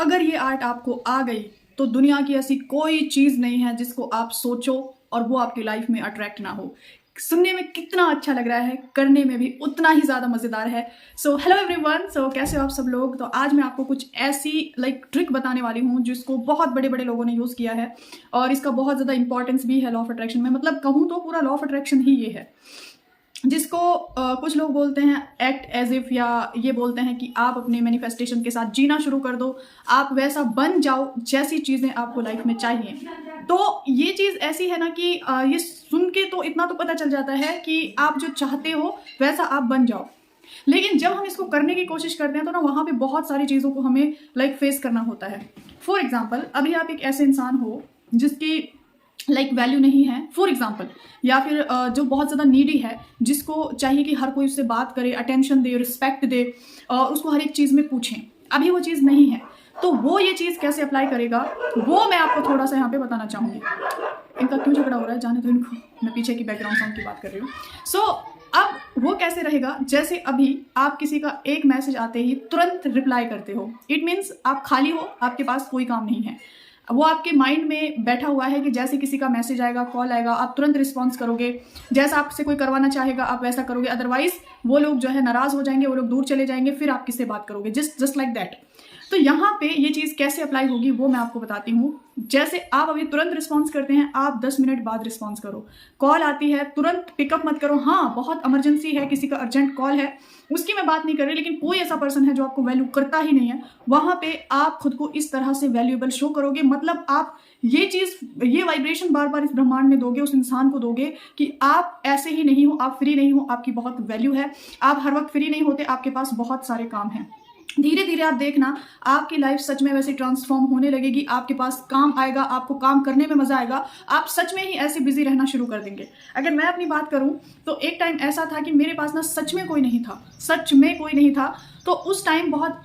अगर ये आर्ट आपको आ गई तो दुनिया की ऐसी कोई चीज नहीं है जिसको आप सोचो और वो आपकी लाइफ में अट्रैक्ट ना हो। सुनने में कितना अच्छा लग रहा है, करने में भी उतना ही ज्यादा मजेदार है। सो हेलो एवरीवन, सो कैसे हो आप सब लोग। तो आज मैं आपको कुछ ऐसी ट्रिक बताने वाली हूँ जिसको बहुत बड़े बड़े लोगों ने यूज किया है और इसका बहुत ज्यादा इंपॉर्टेंस भी है लॉ ऑफ अट्रैक्शन में। मतलब कहूँ तो पूरा लॉ ऑफ अट्रैक्शन ही ये है, जिसको कुछ लोग बोलते हैं एक्ट एज इफ, या ये बोलते हैं कि आप अपने मैनिफेस्टेशन के साथ जीना शुरू कर दो, आप वैसा बन जाओ जैसी चीजें आपको लाइफ में चाहिए। तो ये चीज ऐसी है ना कि ये सुन के तो इतना तो पता चल जाता है कि आप जो चाहते हो वैसा आप बन जाओ, लेकिन जब हम इसको करने की कोशिश करते हैं तो ना वहां पे बहुत सारी चीजों को हमें फेस करना होता है। फॉर एग्जाम्पल, अभी आप एक ऐसे इंसान हो जिसकी वैल्यू नहीं है, फॉर एग्जाम्पल, या फिर जो बहुत ज़्यादा नीडी है, जिसको चाहिए कि हर कोई उससे बात करे, अटेंशन दे, रिस्पेक्ट दे और उसको हर एक चीज़ में पूछें। अभी वो चीज़ नहीं है, तो वो ये चीज़ कैसे अप्लाई करेगा वो मैं आपको थोड़ा सा यहाँ पे बताना चाहूँगी। इनका क्यों झगड़ा हो रहा है जाने दो इनको, मैं पीछे की बैकग्राउंड साउंड की बात कर रही हूँ। सो अब वो कैसे रहेगा, जैसे अभी आप किसी का एक मैसेज आते ही तुरंत रिप्लाई करते हो, इट मीन्स आप खाली हो, आपके पास कोई काम नहीं है। वो आपके माइंड में बैठा हुआ है कि जैसे किसी का मैसेज आएगा, कॉल आएगा, आप तुरंत रिस्पॉन्स करोगे, जैसा आपसे कोई करवाना चाहेगा आप वैसा करोगे, अदरवाइज वो लोग जो है नाराज हो जाएंगे, वो लोग दूर चले जाएंगे, फिर आप किससे बात करोगे, जस्ट लाइक दैट। तो यहाँ पे ये चीज़ कैसे अप्लाई होगी वो मैं आपको बताती हूँ। जैसे आप अभी तुरंत रिस्पॉन्स करते हैं, आप 10 मिनट बाद रिस्पॉन्स करो। कॉल आती है तुरंत पिकअप मत करो। हाँ, बहुत इमरजेंसी है, किसी का अर्जेंट कॉल है, उसकी मैं बात नहीं कर रही, लेकिन कोई ऐसा पर्सन है जो आपको वैल्यू करता ही नहीं है, वहां पे आप खुद को इस तरह से वैल्यूएबल शो करोगे। मतलब आप ये चीज, ये वाइब्रेशन बार बार इस ब्रह्मांड में दोगे, उस इंसान को दोगे कि आप ऐसे ही नहीं हो, आप फ्री नहीं हो, आपकी बहुत वैल्यू है, आप हर वक्त फ्री नहीं होते, आपके पास बहुत सारे काम हैं। धीरे धीरे आप देखना आपकी लाइफ सच में वैसे ट्रांसफॉर्म होने लगेगी, आपके पास काम आएगा, आपको काम करने में मजा आएगा, आप सच में ही ऐसे बिजी रहना शुरू कर देंगे। अगर मैं अपनी बात करूं तो एक टाइम ऐसा था कि मेरे पास ना सच में कोई नहीं था, सच में कोई नहीं था। तो उस टाइम बहुत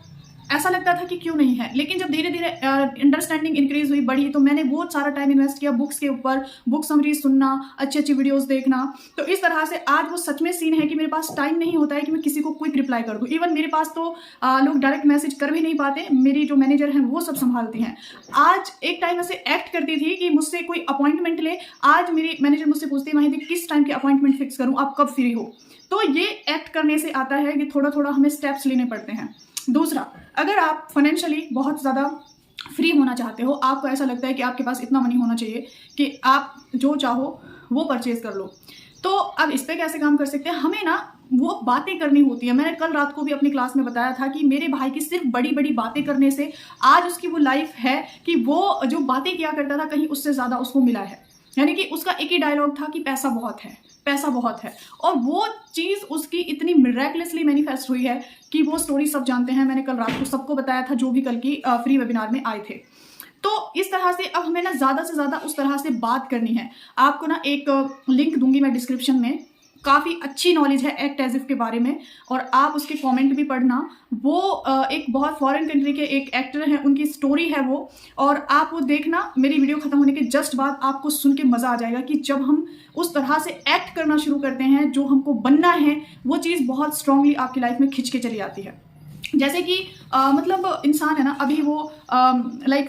ऐसा लगता था कि क्यों नहीं है, लेकिन जब धीरे धीरे अंडरस्टैंडिंग इंक्रीज हुई, बढ़ी, तो मैंने बहुत सारा टाइम इन्वेस्ट किया बुक्स के ऊपर, बुक समरीज सुनना, अच्छी अच्छी वीडियोस देखना। तो इस तरह से आज वो सच में सीन है कि मेरे पास टाइम नहीं होता है कि मैं किसी को क्विक रिप्लाई कर दूं। इवन मेरे पास तो लोग डायरेक्ट मैसेज कर भी नहीं पाते, मेरी जो मैनेजर हैं वो सब संभालती हैं। आज एक टाइम ऐसे एक्ट करती थी कि मुझसे कोई अपॉइंटमेंट ले, आज मेरी मैनेजर मुझसे पूछती है माहिती किस टाइम की अपॉइंटमेंट फिक्स करूँ, आप कब फ्री हो। तो ये एक्ट करने से आता है कि थोड़ा थोड़ा हमें स्टेप्स लेने पड़ते हैं। दूसरा, अगर आप फाइनेंशियली बहुत ज़्यादा फ्री होना चाहते हो, आपको ऐसा लगता है कि आपके पास इतना मनी होना चाहिए कि आप जो चाहो वो परचेज कर लो, तो अब इस पर कैसे काम कर सकते हैं। हमें ना वो बातें करनी होती है। मैंने कल रात को भी अपनी क्लास में बताया था कि मेरे भाई की सिर्फ बड़ी बड़ी बातें करने से आज उसकी वो लाइफ है कि वो जो बातें किया करता था कहीं उससे ज़्यादा उसको मिला है। यानी कि उसका एक ही डायलॉग था कि पैसा बहुत है, पैसा बहुत है, और वो चीज उसकी इतनी मिरेकलसली मैनिफेस्ट हुई है कि वो स्टोरी सब जानते हैं। मैंने कल रात को सबको बताया था जो भी कल की फ्री वेबिनार में आए थे। तो इस तरह से अब हमें ना ज्यादा से ज्यादा उस तरह से बात करनी है। आपको ना एक लिंक दूंगी मैं डिस्क्रिप्शन में, काफ़ी अच्छी नॉलेज है एक्ट एज इफ के बारे में, और आप उसके कमेंट भी पढ़ना। वो एक बहुत फॉरेन कंट्री के एक एक्टर हैं, उनकी स्टोरी है वो, और आप वो देखना। मेरी वीडियो खत्म होने के जस्ट बाद आपको सुन के मज़ा आ जाएगा कि जब हम उस तरह से एक्ट करना शुरू करते हैं, जो हमको बनना है वो चीज़ बहुत स्ट्रांगली आपकी लाइफ में खिंच के चली आती है। जैसे कि मतलब इंसान है ना, अभी वो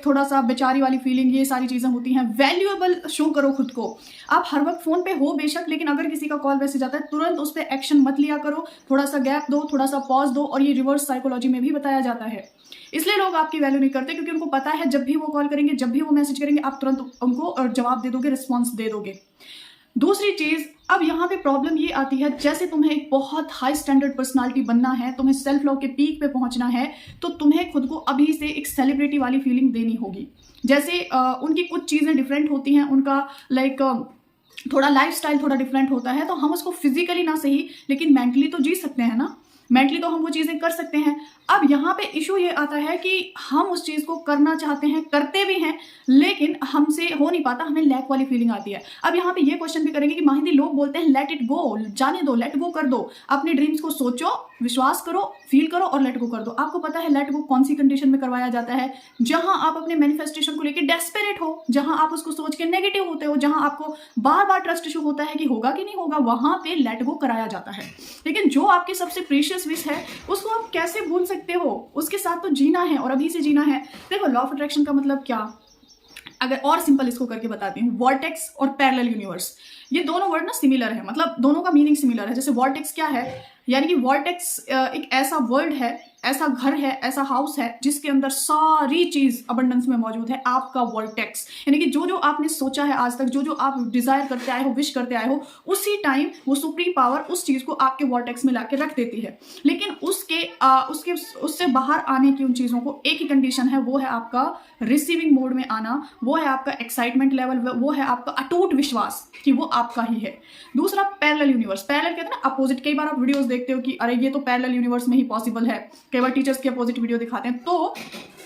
थोड़ा सा बेचारी वाली फीलिंग, ये सारी चीज़ें होती हैं। वैल्यूएबल शो करो खुद को। आप हर वक्त फ़ोन पे हो बेशक, लेकिन अगर किसी का कॉल मैसेज आता है तुरंत उस पर एक्शन मत लिया करो, थोड़ा सा गैप दो, थोड़ा सा पॉज दो। और ये रिवर्स साइकोलॉजी में भी बताया जाता है। इसलिए लोग आपकी वैल्यू नहीं करते, क्योंकि उनको पता है जब भी वो कॉल करेंगे, जब भी वो मैसेज करेंगे, आप तुरंत उनको जवाब दे दोगे, रिस्पॉन्स दे दोगे। दूसरी चीज, अब यहाँ पे प्रॉब्लम ये आती है, जैसे तुम्हें एक बहुत हाई स्टैंडर्ड पर्सनालिटी बनना है, तुम्हें सेल्फ लव के पीक पे पहुंचना है, तो तुम्हें खुद को अभी से एक सेलिब्रिटी वाली फीलिंग देनी होगी। जैसे उनकी कुछ चीजें डिफरेंट होती हैं, उनका थोड़ा लाइफस्टाइल थोड़ा डिफरेंट होता है, तो हम उसको फिजिकली ना सही लेकिन मेंटली तो जी सकते हैं ना, मेंटली तो हम वो चीजें कर सकते हैं। अब यहाँ पे इशू ये आता है कि हम उस चीज को करना चाहते हैं, करते भी हैं, लेकिन हमसे हो नहीं पाता, हमें लैक वाली फीलिंग आती है। अब यहाँ पे ये क्वेश्चन भी करेंगे कि माहिंदी, लोग बोलते हैं लेट इट गो, जाने दो, लेट गो कर दो, अपने ड्रीम्स को सोचो, विश्वास करो, फील करो और लेट गो कर दो। आपको पता है लेट गो कौन सी कंडीशन में करवाया जाता है? जहां आप अपने मैनिफेस्टेशन को लेकर डेस्परेट हो, जहां आप उसको सोच के नेगेटिव होते हो, जहां आपको बार बार ट्रस्ट इशू होता है कि होगा कि नहीं होगा, वहां पे लेट गो कराया जाता है। लेकिन जो आपके सबसे प्रीशियस सबकॉन्शियस विश है उसको आप कैसे भूल सकते हो? उसके साथ तो जीना है और अभी से जीना है। देखो लॉ ऑफ अट्रैक्शन का मतलब क्या, अगर और सिंपल इसको करके बताती हूँ, वॉर्टेक्स और पैरेलल यूनिवर्स, ये दोनों वर्ड ना सिमिलर है, मतलब दोनों का मीनिंग सिमिलर है। जैसे वॉर्टेक्स क्या है, यानी कि वॉर्टेक्स एक ऐसा वर्ड है, ऐसा घर है, ऐसा हाउस है जिसके अंदर सारी चीज अबंडेंस में मौजूद है, आपका वॉर्टेक्स। यानी कि जो जो आपने सोचा है आज तक, जो जो आप डिजायर करते आए हो, विश करते आए हो, उसी टाइम वो सुप्रीम पावर उस चीज को आपके वॉर्टेक्स में लाके रख देती है। लेकिन उससे बाहर आने की उन चीजों को एक ही कंडीशन है, वो है आपका रिसीविंग मोड में आना, वो है आपका एक्साइटमेंट लेवल, वो है आपका अटूट विश्वास कि वो आपका ही है। दूसरा पैरेलल यूनिवर्स, पैरेलल कहते हैं ना अपोजिट। कई बार आप वीडियोस देखते हो कि अरे ये तो पैरेलल यूनिवर्स में ही पॉसिबल है, कई बार टीचर्स की अपोजिट वीडियो दिखाते हैं। तो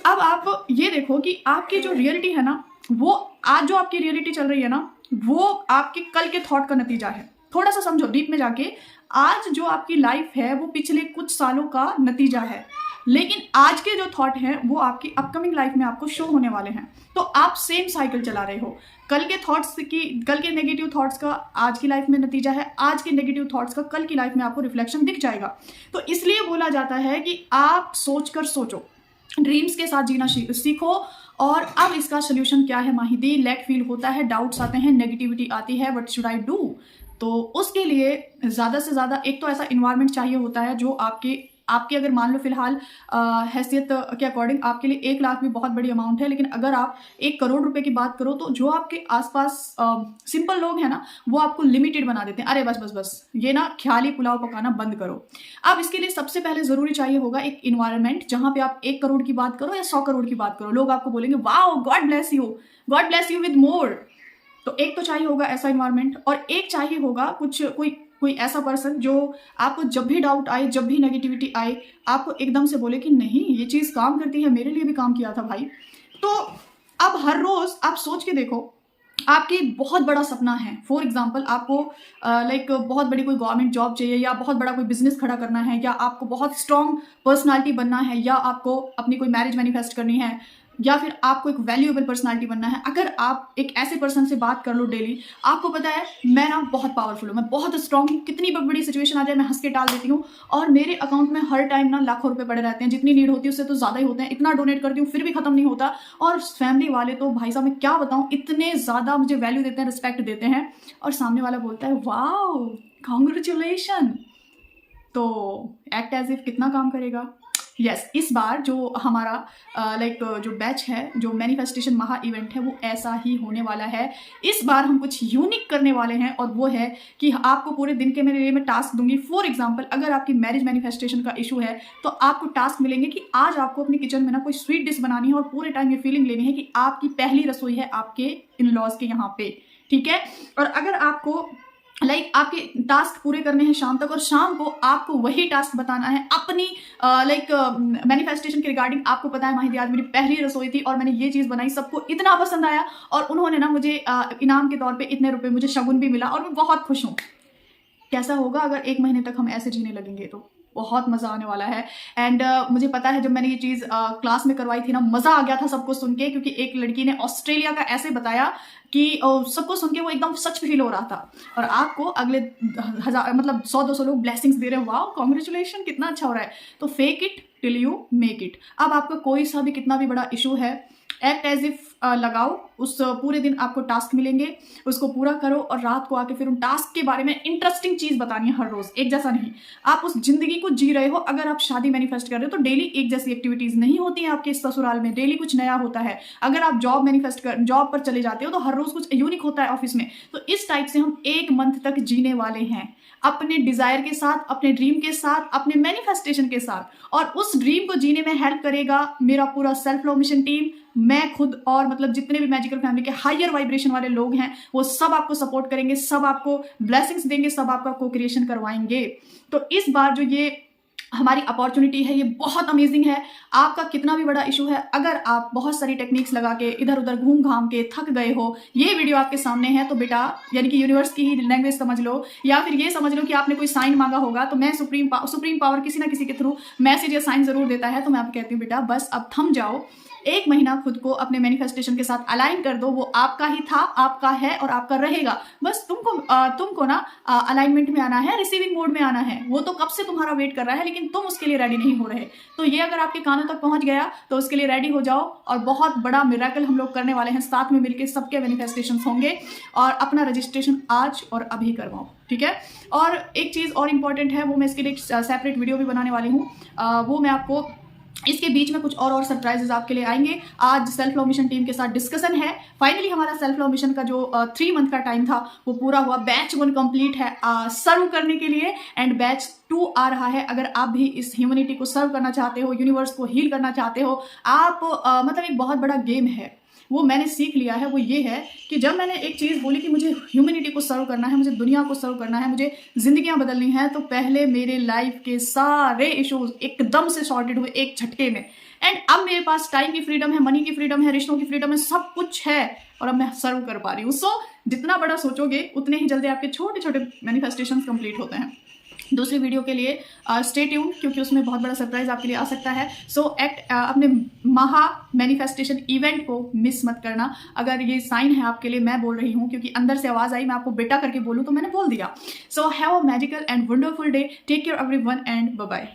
अब आप ये देखो कि आपकी जो रियलिटी है ना, वो आज जो आपकी रियलिटी चल रही है ना, वो आपके कल के थॉट का नतीजा है। थोड़ा सा समझो डीप में जाके, आज जो आपकी लाइफ है वो पिछले कुछ सालों का नतीजा है, लेकिन आज के जो थॉट हैं वो आपकी अपकमिंग लाइफ में आपको शो होने वाले हैं। तो आप सेम साइकिल चला रहे हो, कल के नेगेटिव थॉट्स का आज की लाइफ में नतीजा है, आज के नेगेटिव थॉट्स का कल की लाइफ में आपको रिफ्लेक्शन दिख जाएगा। तो इसलिए बोला जाता है कि आप सोचकर सोचो, ड्रीम्स के साथ जीना सीखो। और अब इसका सोल्यूशन क्या है माहिदी? लैक फील होता है, डाउट्स आते हैं, नेगेटिविटी आती है, व्हाट शुड आई डू? तो उसके लिए ज़्यादा से ज़्यादा एक तो ऐसा इन्वायरमेंट चाहिए होता है जो आपकी अगर मान लो फिलहाल हैसियत के अकॉर्डिंग आपके लिए 1 लाख भी बहुत बड़ी अमाउंट है, लेकिन अगर आप 1 करोड़ रुपए की बात करो तो जो आपके आसपास सिंपल लोग हैं ना, वो आपको लिमिटेड बना देते हैं। अरे बस बस बस ये ना ख्याली पुलाव पकाना बंद करो। अब इसके लिए सबसे पहले जरूरी चाहिए होगा एक इन्वायरमेंट जहां पे आप 1 करोड़ की बात करो या 100 करोड़ की बात करो, लोग आपको बोलेंगे wow God bless you with more. तो एक तो चाहिए होगा ऐसा इन्वायरमेंट, और एक चाहिए होगा कोई ऐसा पर्सन जो आपको जब भी डाउट आए, जब भी नेगेटिविटी आए, आपको एकदम से बोले कि नहीं ये चीज काम करती है, मेरे लिए भी काम किया था भाई। तो अब हर रोज आप सोच के देखो, आपकी बहुत बड़ा सपना है, फॉर एग्जाम्पल आपको बहुत बड़ी कोई गवर्नमेंट जॉब चाहिए, या बहुत बड़ा कोई बिजनेस खड़ा करना है, या आपको बहुत स्ट्रॉन्ग पर्सनालिटी बनना है, या आपको अपनी कोई मैरिज मैनिफेस्ट करनी है, या फिर आपको एक वैल्यूएबल पर्सनालिटी बनना है। अगर आप एक ऐसे पर्सन से बात कर लो डेली, आपको पता है मैं ना बहुत पावरफुल हूँ, मैं बहुत स्ट्रांग हूँ, कितनी बड़ी सिचुएशन आ जाए मैं हंस के टाल देती हूँ, और मेरे अकाउंट में हर टाइम ना लाखों रुपए पड़े रहते हैं, जितनी नीड होती है उससे तो ज्यादा ही होते हैं, इतना डोनेट करती हूँ फिर भी खत्म नहीं होता। और फैमिली वाले तो भाई साहब मैं क्या बताऊँ, इतने ज्यादा मुझे वैल्यू देते हैं, रिस्पेक्ट देते हैं, और सामने वाला बोलता है वाओ कॉन्ग्रेचुलेशन। तो एक्ट एज इफ कितना काम करेगा? यस इस बार जो हमारा जो बैच है, जो मैनिफेस्टेशन महा इवेंट है, वो ऐसा ही होने वाला है। इस बार हम कुछ यूनिक करने वाले हैं, और वो है कि आपको पूरे दिन के मेरे मैं टास्क दूंगी। फॉर एग्जांपल अगर आपकी मैरिज मैनिफेस्टेशन का इशू है तो आपको टास्क मिलेंगे कि आज आपको अपनी किचन में ना कोई स्वीट डिश बनानी है, और पूरे टाइम ये फीलिंग लेनी है कि आपकी पहली रसोई है आपके इन लॉज के यहाँ पे, ठीक है। और अगर आपको आपके टास्क पूरे करने हैं शाम तक, और शाम को आपको वही टास्क बताना है अपनी मैनिफेस्टेशन के रिगार्डिंग। आपको पता है माहिती आज मेरी पहली रसोई थी और मैंने ये चीज बनाई, सबको इतना पसंद आया, और उन्होंने ना मुझे इनाम के तौर पे इतने रुपए, मुझे शगुन भी मिला, और मैं बहुत खुश हूँ। कैसा होगा अगर 1 महीने तक हम ऐसे जीने लगेंगे? तो बहुत मजा आने वाला है। एंड मुझे पता है जब मैंने ये चीज क्लास में करवाई थी ना, मजा आ गया था सबको सुन के, क्योंकि एक लड़की ने ऑस्ट्रेलिया का ऐसे बताया कि सबको सुन के वो एकदम सच फील हो रहा था, और आपको अगले 100-200 लोग ब्लेसिंग्स दे रहे हैं, वाओ कांग्रेचुलेशन कितना अच्छा हो रहा है। तो fake it till you make it. अब आपका कोई सा भी कितना भी बड़ा इशू है, एक्ट एज इफ लगाओ, उस पूरे दिन आपको टास्क मिलेंगे, उसको पूरा करो, और रात को आके फिर उन टास्क के बारे में इंटरेस्टिंग चीज बतानी है हर रोज, एक जैसा नहीं। आप उस जिंदगी को जी रहे हो। अगर आप शादी मैनिफेस्ट कर रहे हो तो डेली एक जैसी एक्टिविटीज नहीं होती हैं आपके ससुराल में, डेली कुछ नया होता है। अगर आप जॉब पर चले जाते हो तो हर रोज कुछ यूनिक होता है ऑफिस में। तो इस टाइप से हम 1 मंथ तक जीने वाले हैं, अपने डिजायर के साथ, अपने ड्रीम के साथ, अपने मैनिफेस्टेशन के साथ। और उस ड्रीम को जीने में हेल्प करेगा मेरा पूरा सेल्फ लव मिशन टीम, मैं खुद, और जितने भी मैजिकल फैमिली के हायर वाइब्रेशन वाले लोग हैं वो सब आपको सपोर्ट करेंगे, सब आपको ब्लेसिंग्स देंगे, सब आपका को क्रिएशन करवाएंगे। तो इस बार जो ये हमारी अपॉर्चुनिटी है ये बहुत अमेजिंग है। आपका कितना भी बड़ा इशू है, अगर आप बहुत सारी टेक्निक्स लगा के इधर उधर घूम घाम के थक गए हो, ये वीडियो आपके सामने है, तो बेटा यानी कि यूनिवर्स की ही लैंग्वेज समझ लो, या फिर ये समझ लो कि आपने कोई साइन मांगा होगा, तो मैं सुप्रीम पावर किसी ना किसी के थ्रू मैसेज या साइन जरूर देता है। तो मैं आपको कहती हूँ बेटा बस अब थम जाओ, 1 महीना खुद को अपने मैनिफेस्टेशन के साथ अलाइन कर दो। वो आपका ही था, आपका है और आपका रहेगा। बस तुमको ना अलाइनमेंट में आना है, रिसीविंग मोड में आना है। वो तो कब से तुम्हारा वेट कर रहा है, लेकिन तुम उसके लिए रेडी नहीं हो रहे। तो ये अगर आपके कानों तक पहुंच गया तो उसके लिए रेडी हो जाओ, और बहुत बड़ा मिरेकल हम लोग करने वाले हैं। साथ में मिलकर सबके मैनिफेस्टेशन होंगे, और अपना रजिस्ट्रेशन आज और अभी करवाओ, ठीक है। और एक चीज़ और इम्पॉर्टेंट है, वो मैं इसके लिए सेपरेट वीडियो भी बनाने वाली हूँ। वो मैं आपको इसके बीच में कुछ और सरप्राइजेस आपके लिए आएंगे। आज सेल्फ लव मिशन टीम के साथ डिस्कशन है। फाइनली हमारा सेल्फ लव मिशन का जो 3 मंथ का टाइम था वो पूरा हुआ। बैच 1 कंप्लीट है सर्व करने के लिए, एंड बैच 2 आ रहा है। अगर आप भी इस ह्यूमैनिटी को सर्व करना चाहते हो, यूनिवर्स को हील करना चाहते हो, आप मतलब एक बहुत बड़ा गेम है वो मैंने सीख लिया है। वो ये है कि जब मैंने एक चीज़ बोली कि मुझे ह्यूमैनिटी को सर्व करना है, मुझे दुनिया को सर्व करना है, मुझे जिंदगियां बदलनी है, तो पहले मेरे लाइफ के सारे इश्यूज एकदम से सॉर्टेड हुए एक झटके में। एंड अब मेरे पास टाइम की फ्रीडम है, मनी की फ्रीडम है, रिश्तों की फ्रीडम है, सब कुछ है, और अब मैं सर्व कर पा रही हूँ। सो जितना बड़ा सोचोगे उतने ही जल्दी आपके छोटे छोटे मैनिफेस्टेशन कंप्लीट होते हैं। दूसरी वीडियो के लिए स्टे ट्यून, क्योंकि उसमें बहुत बड़ा सरप्राइज आपके लिए आ सकता है। सो अपने महा मैनिफेस्टेशन इवेंट को मिस मत करना। अगर ये साइन है आपके लिए, मैं बोल रही हूँ क्योंकि अंदर से आवाज आई, मैं आपको बेटा करके बोलूँ तो मैंने बोल दिया। So have a magical and wonderful day. Take care everyone and bye bye.